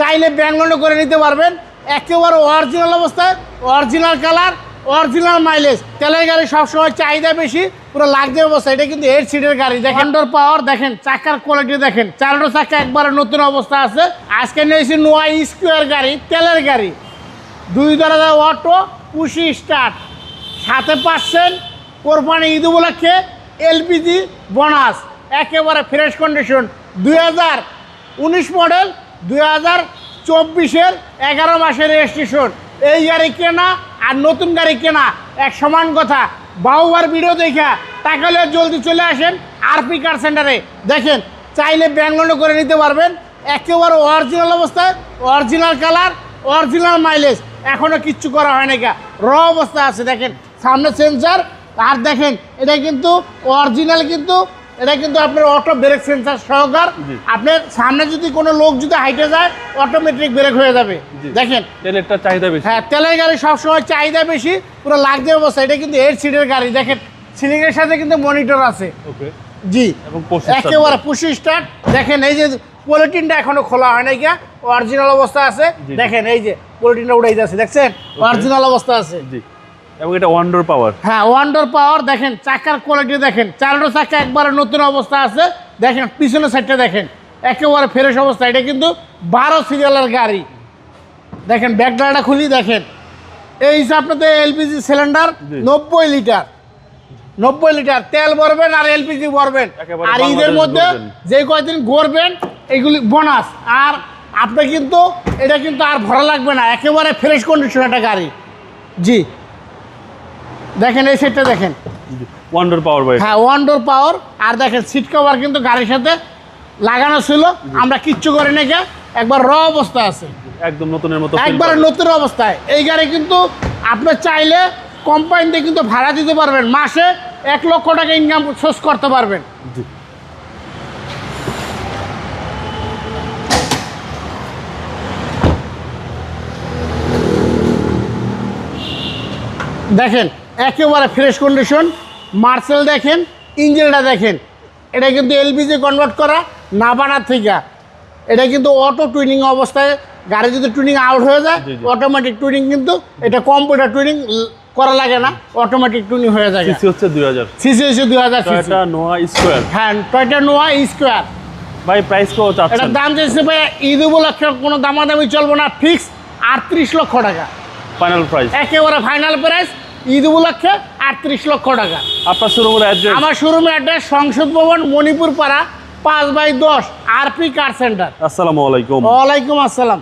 চাইলে ব্যাঙ্গলো করে নিতে পারবেন। একেবারে অরিজিনাল অবস্থায়, অরিজিনাল কালার, অরিজিনাল মাইলেজ। তেলের গাড়ি সবসময় চাহিদা বেশি, পুরো লাগছে অবস্থা। এটা কিন্তু 8 সিটের গাড়ি। দেখেন ডোর পাওয়ার দেখেন, চাকার কোয়ালিটি দেখেন, 4টা চাকা একবারে নতুন অবস্থা আছে। আজকে নিয়েছি নোয়া স্কোয়ার গাড়ি, তেলের গাড়ি, 2 দরজা অটো, পুশি স্টার্ট, সাথে পাচ্ছেন কোরবানি ঈদ উপলক্ষে এলপিজি বোনাস, একেবারে ফ্রেশ কন্ডিশন। 2019 মডেল, 2024-এর 11 মাসের রেজিস্ট্রেশন। এই গাড়ি কেনা আর নতুন গাড়ি কেনা এক সমান কথা। বাহুবার ভিডিও দেখা টাকালে জলদি চলে আসেন আরপি কার সেন্টারে। দেখেন চাইলে ব্যাঙ্গলো করে নিতে পারবেন। একেবারে অরিজিনাল অবস্থায়, অরিজিনাল কালার, অরিজিনাল মাইলেজ। এখনও কিচ্ছু করা হয় না, র অবস্থা আছে। দেখেন সামনে সেন্সার, আর দেখেন এটা কিন্তু অরিজিনাল, কিন্তু এটা কিন্তু আপনার অটো ব্রেক সেন্সার সহকার। আপনার সামনে যদি কোনো লোক যদি হাইটে যায় অটোমেটিক ব্রেক হয়ে যাবে। দেখেন তেলেরটা চাহিদা বেশি। হ্যাঁ, তেলের গাড়ি সবসময় চাহিদা বেশি, পুরো লাগছে অবস্থা। এটা কিন্তু 8 সিটের গাড়ি। দেখেন সিলিংয়ের সাথে কিন্তু মনিটর আছে। ওকে জি, এবং একেবারে পুশি স্টার্ট। দেখেন এই যে পলিটিনটা এখনো খোলা হয় নাই, অরিজিনাল অবস্থা আছে। দেখেন এই যে পলিটিনটা উড়াই যাচ্ছে, দেখছেন অরিজিনাল অবস্থা আছে। জি, এবং এটা ওয়ান ডোর পাওয়ার। হ্যাঁ, ওয়ান ডোর পাওয়ার। দেখেন চাকার কোয়ালিটি দেখেন, 4টা চাকা একবারে নতুন অবস্থা আছে। দেখেন পিছনের সাইডটা দেখেন, একেবারে ফ্রেশ অবস্থা। এটা কিন্তু 12 সিরিয়ালের গাড়ি। দেখেন ব্যাকডালাটা খুলি, দেখেন এই হিসাবটাতে এলপিজি সিলিন্ডার 90 লিটার, 90 লিটার তেল ভরবেন আর এলপিজি ভরবেন। আর ঈদের মধ্যে যে কয়দিন ঘুরবেন এগুলি বোনাস। আর আপনি কিন্তু এটা কিন্তু আর ভরা লাগবে না, একেবারে ফ্রেশ কন্ডিশন একটা গাড়ি। জি, দেখেন এই সেটটা দেখেন, ওয়ান ডোর পাওয়ার ভাই। হ্যাঁ, ওয়ান ডোর পাওয়ার। আর দেখেন সিট কভার কিন্তু গাড়ির সাথে লাগানো ছিল, আমরা কিচ্ছু করি না, একবার র অবস্থা আছে, একদম নতুনের মতো, একবারে নতুন অবস্থায়। এই গাড়ি কিন্তু আপনি চাইলে কোম্পানিতে কিন্তু ভাড়া দিতে পারবেন, মাসে 1 লক্ষ টাকা ইনকাম সোর্স করতে পারবেন। জি, দেখেন একেবারে ফ্রেশ কন্ডিশন। মার্সেল দেখেন, ইঞ্জিনটা দেখেন, এটা কিন্তু এলপিজি কনভার্ট করা নাভানার থেকে। এটা কিন্তু অটো টুইনিং অবস্থায়, গাড়ি যদি টুইনিং আউট হয়ে যায় অটোমেটিক টুইনিং, কিন্তু এটা কম্পিউটার টুইনিং করা লাগে না, অটোমেটিক টুইনিং হয়ে যায়। সিসি হচ্ছে 2000, সিসি হচ্ছে 2000 সিসি। টয়োটা নোয়া স্কোয়ার। হ্যাঁ, টয়োটা নোয়া স্কোয়ার। ভাই প্রাইস কত চাচ্ছেন? এটার দাম চাইছে ভাই ঈদ উপলক্ষে কোনো দামাদামি চলবে না, ফিক্স 38 লক্ষ টাকা ফাইনাল প্রাইস, একেবারে ফাইনাল প্রাইস। ঈদ উপলক্ষে 38 লক্ষ টাকা। আপনার শোরুমের অ্যাড্রেস? আমার শোরুমের অ্যাড্রেস সংসদ ভবন, মণিপুর পাড়া, 5/10, আরপি কার সেন্টার। আসসালামু আলাইকুম। ওয়ালাইকুম আসসালাম।